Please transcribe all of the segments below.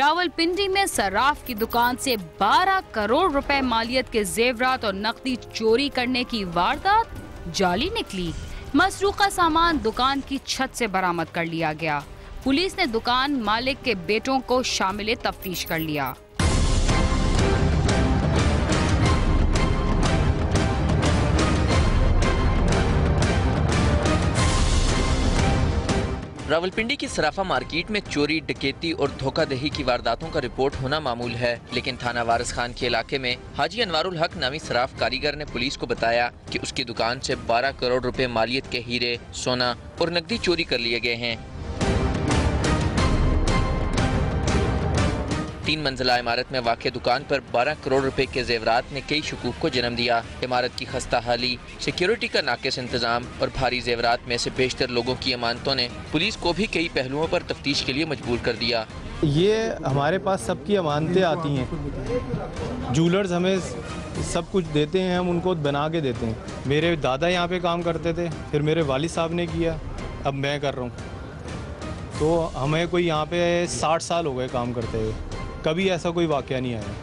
रावलपिंडी में सराफ की दुकान से 12 करोड़ रुपए मालियत के जेवरात और नकदी चोरी करने की वारदात जाली निकली। मसरूका सामान दुकान की छत से बरामद कर लिया गया। पुलिस ने दुकान मालिक के बेटों को शामिल तफ्तीश कर लिया। रावलपिंडी की सराफा मार्केट में चोरी, डकैती और धोखाधड़ी की वारदातों का रिपोर्ट होना मामूल है, लेकिन थाना वारिस खान के इलाके में हाजी अनवारुल हक नामी सराफ कारीगर ने पुलिस को बताया कि उसकी दुकान से 12 करोड़ रुपए मालियत के हीरे, सोना और नकदी चोरी कर लिए गए हैं। 3 मंजिला इमारत में वाक़ दुकान पर 12 करोड़ रुपए के जेवरात ने कई शकूक को जन्म दिया। इमारत की खस्ता हाली, सिक्योरिटी का नाकिस इंतजाम और भारी जेवरात में से बेशतर लोगों की अमानतों ने पुलिस को भी कई पहलुओं पर तफ्तीश के लिए मजबूर कर दिया। ये हमारे पास सबकी अमानतें आती हैं, जूलर्स हमें सब कुछ देते हैं, हम उनको बना के देते हैं। मेरे दादा यहाँ पे काम करते थे, फिर मेरे वालिद साहब ने किया, अब मैं कर रहा हूँ। तो हमें कोई यहाँ पे 60 साल हो गए काम करते हुए, कभी ऐसा कोई वाक़या नहीं आया,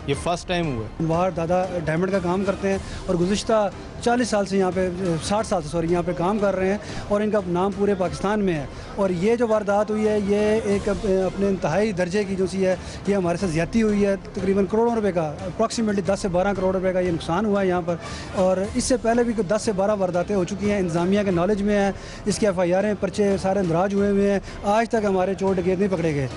ये फर्स्ट टाइम हुआ है। बाहर दादा डायमंड का काम करते हैं और गुज़िश्ता 40 साल से यहाँ पे 60 साल से सॉरी यहाँ पे काम कर रहे हैं और इनका नाम पूरे पाकिस्तान में है। और ये जो वारदात हुई है ये एक अपने इंतहाई दर्जे की जो सी है, ये हमारे साथ ज़्यादती हुई है। तकरीबन करोड़ों रुपए का, अप्रॉक्सीमेटली 10 से 12 करोड़ रुपए का ये नुकसान हुआ है यहाँ पर। और इससे पहले भी 10 से 12 वारदातें हो चुकी हैं, इंतज़ामिया के नॉलेज में है, इसके FIR पर्चे सारे नाराज हुए हुए हैं। आज तक हमारे चोर डकैत नहीं पकड़े गए।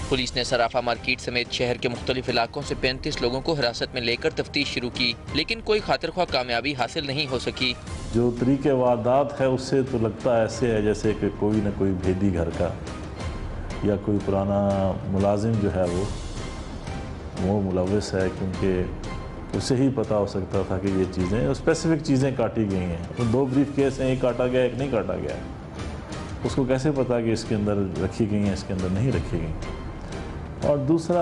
पुलिस ने सराफा मार्केट समेत शहर के मुख्तलिफ इलाकों से 35 लोगों को हिरासत में लेकर तफ्तीश शुरू की, लेकिन कोई खातिरख्वाह कामयाबी हासिल नहीं हो सकी। जो तरीके वारदात है उससे तो लगता ऐसे है जैसे कि कोई न कोई भेदी घर का या कोई पुराना मुलाजिम जो है वो मुलविस है, क्योंकि उसे ही पता हो सकता था कि ये चीज़ें स्पेसिफिक चीज़ें काटी गई हैं। तो 2 ब्रीफ केस हैं, एक काटा गया एक नहीं काटा गया, उसको कैसे पता कि इसके अंदर रखी गई हैं इसके अंदर नहीं रखी गई। और दूसरा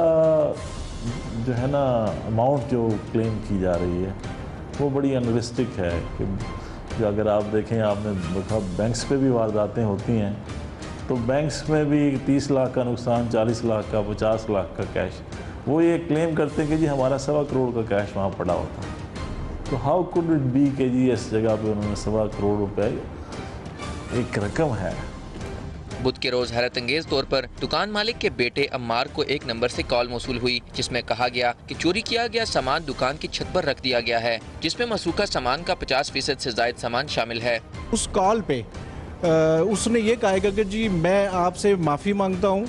जो है ना, अमाउंट जो क्लेम की जा रही है वो बड़ी अनरिस्टिक है कि जो अगर आप देखें, आपने देखा बैंक्स पे भी वारदातें होती हैं, तो बैंक्स में भी 30 लाख का नुकसान, 40 लाख का, 50 लाख का कैश, वो ये क्लेम करते हैं कि जी हमारा 1.25 करोड़ का कैश वहाँ पड़ा होता है। तो हाउ कुड इट बी कि जी इस जगह पे उन्होंने 1.25 करोड़ रुपए एक रकम है। बुध के रोज हैरत अंगेज तौर पर दुकान मालिक के बेटे अम्मार को एक नंबर से कॉल मौसूल हुई, जिसमें कहा गया कि चोरी किया गया सामान दुकान की छत पर रख दिया गया है, जिसमें मसरूका सामान का 50% से ज्यादा सामान शामिल है। उस कॉल पे उसने ये कहा कि जी मैं आपसे माफ़ी मांगता हूँ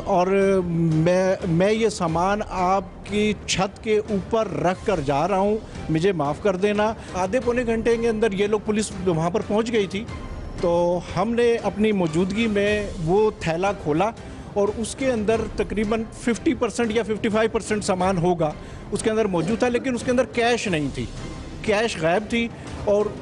और मैं ये सामान आपकी छत के ऊपर रख कर जा रहा हूँ, मुझे माफ़ कर देना। आधे पौने घंटे के अंदर ये लोग, पुलिस वहाँ पर पहुँच गई थी, तो हमने अपनी मौजूदगी में वो थैला खोला और उसके अंदर तकरीबन 50% या 55% सामान होगा उसके अंदर मौजूद था, लेकिन उसके अंदर कैश नहीं थी, कैश गायब थी। और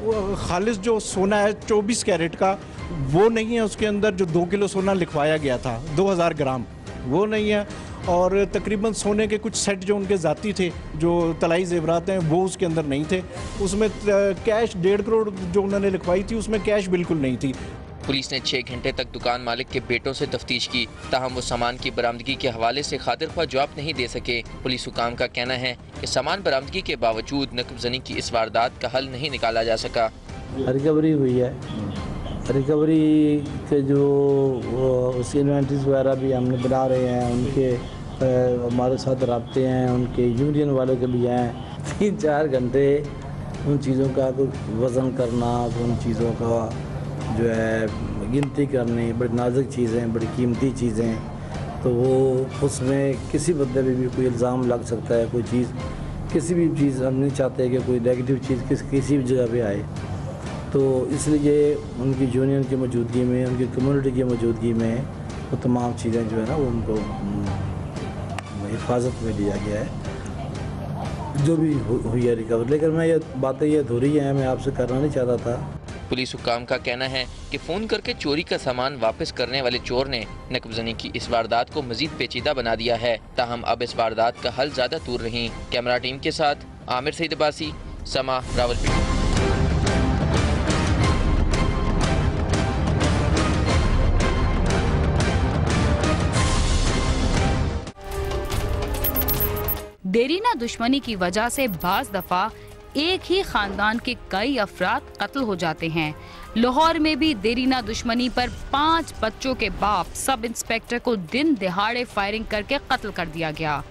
खालिस जो सोना है 24 कैरेट का वो नहीं है उसके अंदर, जो 2 किलो सोना लिखवाया गया था 2000 ग्राम वो नहीं है। और तकरीबन सोने के कुछ सेट जो उनके ज़ाती थे, जो तलाई जेवरात हैं, वो उसके अंदर नहीं थे। उसमें कैश 1.5 करोड़ जो उन्होंने लिखवाई थी उसमें कैश बिल्कुल नहीं थी। पुलिस ने 6 घंटे तक दुकान मालिक के बेटों से तफ्तीश की, ताहम वो सामान की बरामदगी के हवाले से खातिरख्वाह जवाब नहीं दे सके। पुलिस हुकाम का कहना है कि सामान बरामदगी के बावजूद नकबजनी की इस वारदात का हल नहीं निकाला जा सका। रिकवरी हुई है, रिकवरी के जो उसकी इन्वेंट्रीज वगैरह भी हमने बना रहे हैं, उनके हमारे साथ रब्ते हैं, उनके यूनियन वालों के भी हैं। 3-4 घंटे उन चीज़ों का वज़न करना, उन चीज़ों का जो है गिनती करनी, बड़ी नाजुक चीज़ें, बड़ी कीमती चीज़ें, तो वो उसमें किसी बंदे में भी कोई इल्ज़ाम लग सकता है। कोई चीज़, किसी भी चीज़ हम नहीं चाहते कि कोई नेगेटिव चीज़ किसी भी जगह पे आए, तो इसलिए उनकी यूनियन की मौजूदगी में, उनकी कम्युनिटी की मौजूदगी में वो तमाम चीज़ें जो है ना वो उनको हिफाजत में लिया गया है, जो भी हुई है रिकवर। लेकिन मैं ये बातें ये अधूरी हैं, मैं आपसे करना नहीं चाहता था। पुलिस हुकाम का कहना है कि फ़ोन करके चोरी का सामान वापस करने वाले चोर ने नकबजनी की इस वारदात को मजीद पेचीदा बना दिया है। ताहम अब इस वारदात का हल ज़्यादा दूर नहीं। कैमरा टीम के साथ आमिर सईद अब्बासी, समा, रावलपिंडी। देरीना दुश्मनी की वजह से बाज दफा एक ही खानदान के कई अफराद कत्ल हो जाते हैं। लाहौर में भी देरीना दुश्मनी पर 5 बच्चों के बाप सब इंस्पेक्टर को दिन दिहाड़े फायरिंग करके कत्ल कर दिया गया।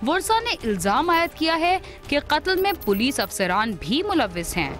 वर्सा ने इल्जाम आयद किया है कि कत्ल में पुलिस अफसरान भी मुलव्विस हैं।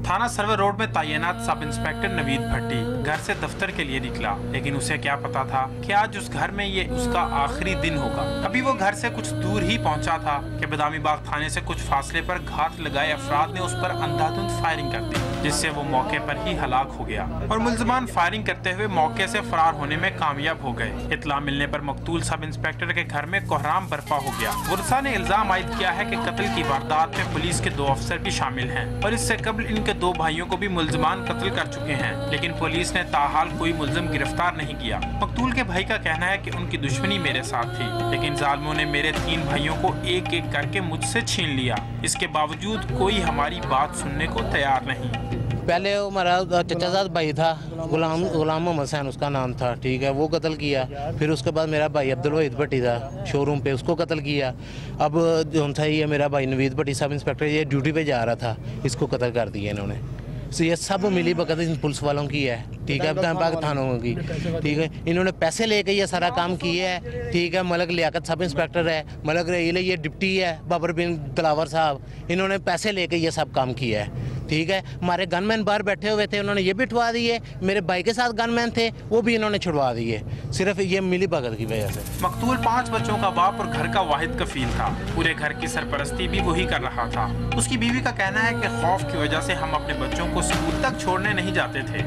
थाना सर्वे रोड में तैनात सब इंस्पेक्टर नवीद भट्टी घर से दफ्तर के लिए निकला, लेकिन उसे क्या पता था कि आज उस घर में ये उसका आखिरी दिन होगा। अभी वो घर से कुछ दूर ही पहुंचा था कि बदामी बाग थाने से कुछ फासले पर घात लगाए अफराद ने उस पर अंधाधुंध फायरिंग कर दी, जिससे वो मौके पर ही हलाक हो गया और मुल्जमान फायरिंग करते हुए मौके से फरार होने में कामयाब हो गए। इत्तला मिलने पर मकतूल सब इंस्पेक्टर के घर में कोहराम बर्पा हो गया। वर्सा ने इल्जाम आयद किया है कि कत्ल की वारदात में पुलिस के 2 अफसर भी शामिल हैं और इससे कबल इनके 2 भाइयों को भी मुल्जमान कत्ल कर चुके हैं, लेकिन पुलिस ने ताहाल कोई मुल्जिम गिरफ्तार नहीं किया। मकतूल के भाई का कहना है कि उनकी दुश्मनी मेरे साथ थी, लेकिन जालिमों ने मेरे 3 भाइयों को एक एक करके मुझसे छीन लिया। इसके बावजूद कोई हमारी बात सुनने को तैयार नहीं। पहले हमारा चचाजाद भाई था, गुलाम मोहम्मद हुसैन उसका नाम था, ठीक है, वो कत्ल किया। फिर उसके बाद मेरा भाई अब्दुल वहीद भट्टी था शोरूम पे, उसको कत्ल किया। अब जो था ये मेरा भाई नवीद भट्टी सब इंस्पेक्टर, ये ड्यूटी पे जा रहा था, इसको कत्ल कर दिया इन्होंने। तो ये सब मिली भगत इन पुलिस वालों की है, ठीक है, पाक थानों की, ठीक है। इन्होंने पैसे लेके ये सारा काम किया है, ठीक है। मलक लियाकत सब इंस्पेक्टर है, मलक रहील ये डिप्टी है, बाबर बिन तलावर साहब, इन्होंने पैसे लेके ये सब काम किया है, ठीक है। हमारे गनमैन बाहर बैठे हुए थे, उन्होंने ये भी उठवा दिए। मेरे भाई के साथ गनमैन थे, वो भी इन्होंने छुड़वा दिए, सिर्फ ये मिली भगत की वजह से। मकतूल 5 बच्चों का बाप और घर का वाहिद कफील था। पूरे घर की सरपरस्ती भी वही कर रहा था। उसकी बीवी का कहना है कि खौफ की वजह से हम अपने बच्चों को स्कूल तक छोड़ने नहीं जाते थे।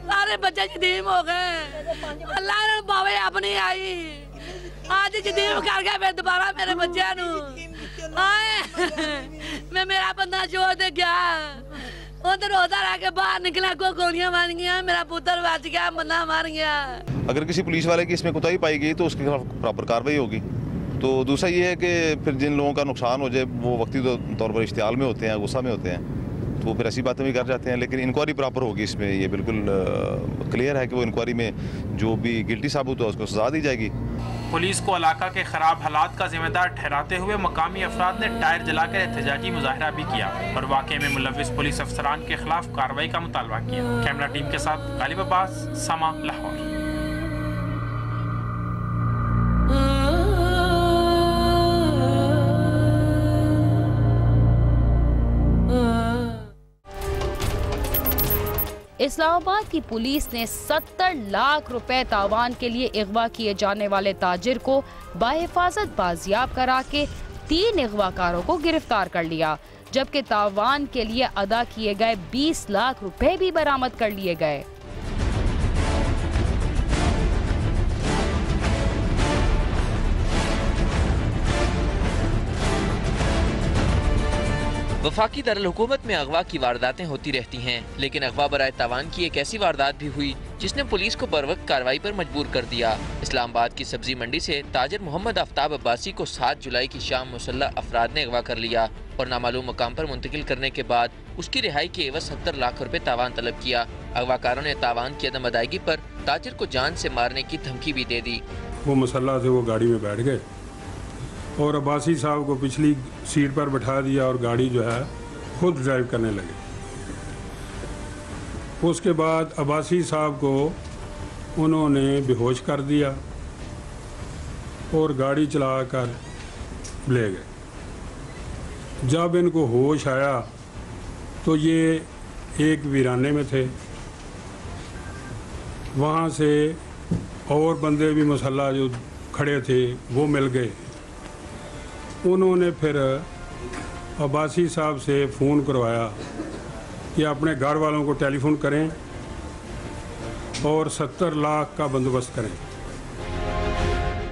सारे बच्चे यतीम हो गए, अल्लाह ने बावे अपनी आई, आज यतीम कर गया। फिर दोबारा मेरे बच्चे मैं मेरा बंदा छोड़ दे गया, उधर रोता रह के बाहर निकला, को गोलियां मार गया, मेरा पुत्र बच गया, बंदा मार गया। अगर किसी पुलिस वाले की इसमें कोताही पाई गई तो उसके खिलाफ प्रॉपर कार्रवाई होगी। तो दूसरा ये है कि फिर जिन लोगों का नुकसान हो जाए वो वक्ती तौर पर इश्तियाल में होते हैं, गुस्सा में होते हैं, तो फिर ऐसी बातें भी कर जाते हैं। लेकिन इंक्वायरी प्रॉपर होगी, इसमें ये बिल्कुल क्लियर है कि वो इंक्वायरी में जो भी गिल्टी साबित हुआ उसको सजा दी जाएगी। पुलिस को इलाका के खराब हालात का जिम्मेदार ठहराते हुए मकामी अफराद ने टायर जलाकर एहतजाजी मुजाहरा भी किया और वाक़े में मुलव्विस पुलिस अफसरान के खिलाफ कार्रवाई का मुतालबा किया। कैमरा टीम के साथ गालिब अब्बास, समा, लाहौर। इस्लामाबाद की पुलिस ने 70 लाख रुपए तावान के लिए अगवा किए जाने वाले ताजिर को बाहिफाजत बाजियाब करा के 3 अगवाकारों को गिरफ्तार कर लिया, जबकि तावान के लिए अदा किए गए 20 लाख रुपए भी बरामद कर लिए गए। वफाकी दारुल हुकूमत में अगवा की वारदातें होती रहती हैं, लेकिन अगवा बराए तावान की एक ऐसी वारदात भी हुई जिसने पुलिस को बरवक्त कार्रवाई पर मजबूर कर दिया। इस्लामाबाद की सब्जी मंडी से ताजिर मोहम्मद आफ्ताब अब्बासी को 7 जुलाई की शाम मुसल्लह अफराद ने अगवा कर लिया और नामालूम मकाम पर मुंतकिल करने के बाद उसकी रिहाई के एवज 70 लाख रुपए तावान तलब किया। अगवाकारों ने तावान की अदम अदायगी पर ताजिर को जान से मारने की धमकी भी दे दी। वो मुसल्लह से वो गाड़ी में बैठ गए और अब्बासी साहब को पिछली सीट पर बैठा दिया और गाड़ी जो है खुद ड्राइव करने लगे। उसके बाद अब्बासी साहब को उन्होंने बेहोश कर दिया और गाड़ी चलाकर ले गए। जब इनको होश आया तो ये एक वीराने में थे, वहाँ से और बंदे भी मुसल्ला जो खड़े थे वो मिल गए। उन्होंने फिर अब्बासी साहब से फ़ोन करवाया कि अपने घर वालों को टेलीफोन करें और 70 लाख का बंदोबस्त करें।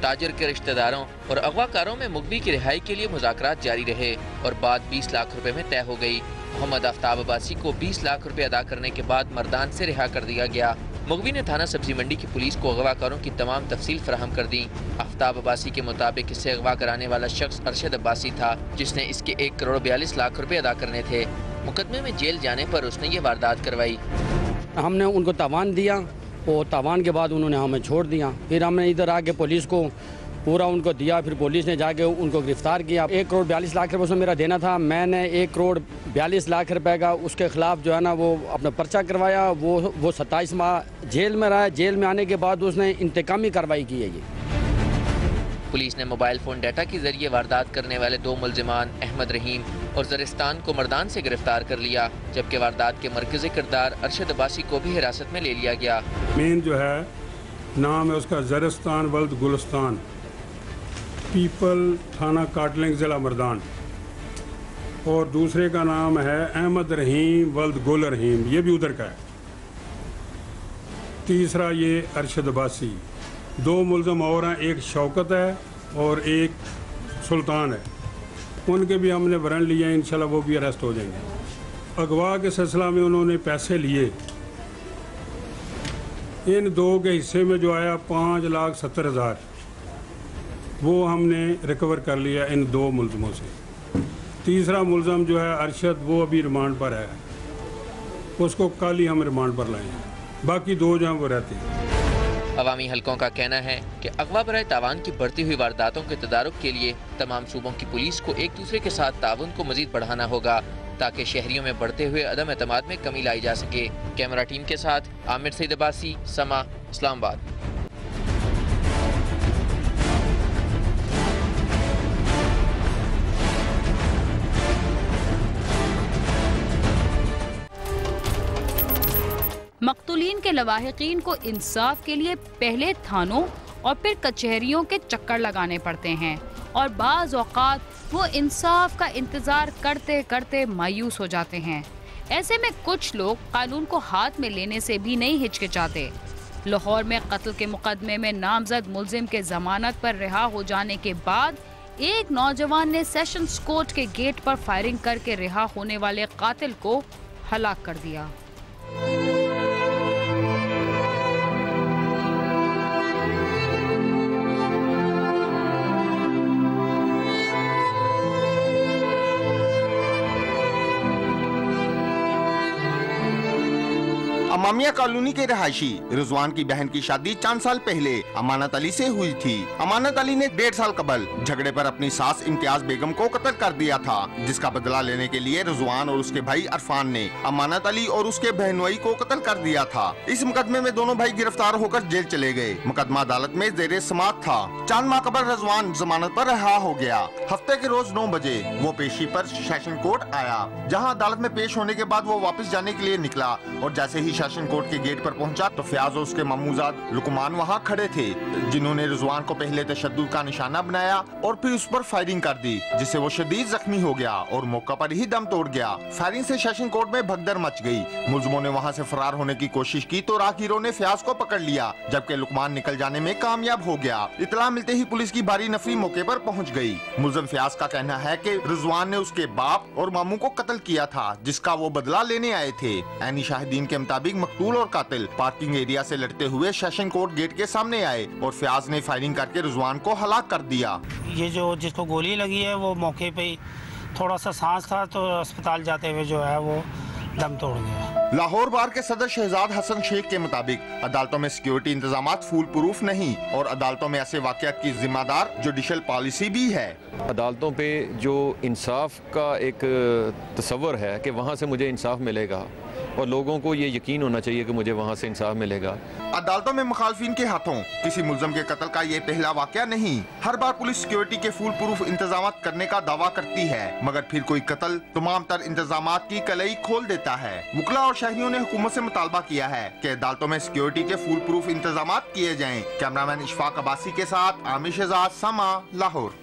ताजिर के रिश्तेदारों और अगवाकारों में मुगबी की रिहाई के लिए मुज़ाकरात जारी रहे और बात 20 लाख रुपए में तय हो गई। मोहम्मद आफ्ताब अब्बासी को 20 लाख रुपए अदा करने के बाद मर्दान से रिहा कर दिया गया। मुगवी ने थाना सब्जी मंडी की पुलिस को अगवाकारों की तमाम तफसील फराहम कर दी। आफ्ताब अब्बासी के मुताबिक इसे अगवा कराने वाला शख्स अरशद अब्बासी था, जिसने इसके 1 करोड़ 42 लाख रुपए अदा करने थे। मुकदमे में जेल जाने पर उसने ये वारदात करवाई। हमने उनको तावान दिया और तावान के बाद उन्होंने हमें छोड़ दिया। फिर हमने इधर आके पुलिस को पूरा उनको दिया, फिर पुलिस ने जाके उनको गिरफ्तार किया। 1 करोड़ 42 लाख रुपये उसमें मेरा देना था। मैंने 1 करोड़ 42 लाख रुपए का उसके खिलाफ जो है ना वो अपना पर्चा करवाया। वो 27 माह जेल में रहा। जेल में आने के बाद उसने इंतकामी कार्रवाई की है। ये पुलिस ने मोबाइल फ़ोन डाटा के जरिए वारदात करने वाले 2 मुलजिमान अहमद रहीम और जरिस्तान को मर्दान से गिरफ्तार कर लिया, जबकि वारदात के मरकजी किरदार अरशद अब्बासी को भी हिरासत में ले लिया गया। मेन जो है नाम है उसका जरिस्तान वल्द गुलिस्तान, पीपल, थाना काटलिंग, ज़िला मर्दान, और दूसरे का नाम है अहमद रहीम वल्द गुल रहीम, ये भी उधर का है। तीसरा ये अरशद अब्बासी। 2 मुलजम और हैं, एक शौकत है और एक सुल्तान है। उनके भी हमने वारंट लिया है, इंशाल्लाह वो भी अरेस्ट हो जाएंगे। अगवा के सिलसिला में उन्होंने पैसे लिए। इन 2 के हिस्से में जो आया 5,70,000 वो हमने रिकवर कर लिया इन 2 मुलजमों से। तीसरा मुलजम जो है अरशद, वो अभी रिमांड पर है, उसको कल ही हम रिमांड पर लाएंगे। बाकी 2 जो हैं वो रहते हैं। अवामी हलकों का कहना है कि अगवा बराए तावान की बढ़ती हुई वारदातों के तदारुक के लिए तमाम सूबों की पुलिस को एक दूसरे के साथ ताउन को मजीद बढ़ाना होगा, ताकि शहरियों में बढ़ते हुए अदम एतमाद में कमी लाई जा सके। कैमरा टीम के साथ आमिर सईद अब्बासी, समा, इस्लामाबाद। मकतूलीन के लवाहिकीन को इंसाफ के लिए पहले थानों और फिर कचहरियों के चक्कर लगाने पड़ते हैं और बाज़ औक़ात वो इंसाफ का इंतज़ार करते करते मायूस हो जाते हैं। ऐसे में कुछ लोग कानून को हाथ में लेने से भी नहीं हिचकिचाते। लाहौर में कत्ल के मुकदमे में नामजद मुलजिम के जमानत पर रिहा हो जाने के बाद एक नौजवान ने सेशंस कोर्ट के गेट पर फायरिंग करके रिहा होने वाले कातिल को हलाक कर दिया। अमामिया कॉलोनी के रहायशी रिजवान की बहन की शादी चंद साल पहले अमानत अली से हुई थी। अमानत अली ने 1.5 साल कबल झगड़े पर अपनी सास इम्तियाज बेगम को कत्ल कर दिया था, जिसका बदला लेने के लिए रिजवान और उसके भाई अरफान ने अमानत अली और उसके बहनोई को कत्ल कर दिया था। इस मुकदमे में दोनों भाई गिरफ्तार होकर जेल चले गए। मुकदमा अदालत में जेर समाअत था। चंद माह कबल रिजवान जमानत पर रिहा हो गया। हफ्ते के रोज 9 बजे वो पेशी पर सेशन कोर्ट आया, जहाँ अदालत में पेश होने के बाद वो वापस जाने के लिए निकला और जैसे ही सेशन कोर्ट के गेट पर पहुंचा तो फयाज और उसके मामूजाद लुकमान वहां खड़े थे, जिन्होंने रिजवान को पहले तशद्दुद का निशाना बनाया और फिर उस पर फायरिंग कर दी, जिससे वो शदीद जख्मी हो गया और मौका पर ही दम तोड़ गया। फायरिंग से सेशन कोर्ट में भगदड़ मच गई। मुलजिमों ने वहां से फरार होने की कोशिश की तो राहगीरों ने फयाज को पकड़ लिया, जबकि लुकमान निकल जाने में कामयाब हो गया। इतला मिलते ही पुलिस की भारी नफरी मौके पर पहुँच गयी। मुलजिम फयाज का कहना है कि रिजवान ने उसके बाप और मामू को कत्ल किया था, जिसका वो बदला लेने आए थे। ऐनी शाहिदीन के मुताबिक मकतूल और कातिल पार्किंग एरिया से लड़ते हुए सेशन कोर्ट गेट के सामने आए और फयाज ने फायरिंग करके रिजवान को हलाक कर दिया। ये जो जिसको गोली लगी है वो मौके पे थोड़ा सा सांस था तो अस्पताल जाते हुए जो है वो दम तोड़ गया। लाहौर बार के सदर शहजाद हसन शेख के मुताबिक अदालतों में सिक्योरिटी इंतजामात फूल प्रूफ नहीं और अदालतों में ऐसे वाक़यात की जिम्मेदार जुडिशल पॉलिसी भी है। अदालतों पे जो इंसाफ का एक तस्वर है कि वहाँ से मुझे इंसाफ मिलेगा और लोगों को ये यकीन होना चाहिए कि मुझे वहाँ से इंसाफ मिलेगा। अदालतों में मुखालफिन के हाथों किसी मुलजम के कत्ल का ये पहला वाक़या नहीं। हर बार पुलिस सिक्योरिटी के फुल प्रूफ इंतजामात करने का दावा करती है, मगर फिर कोई कत्ल तमाम तर इंतजामात की कलई खोल देता है। वकला और शहरियों ने हुकूमत से मुतालबा किया है कि अदालतों में सिक्योरिटी के फुल प्रूफ इंतजामात किए जाएं। कैमरामैन इशफाक अब्बासी के साथ आमिर शहजाद, समा, लाहौर।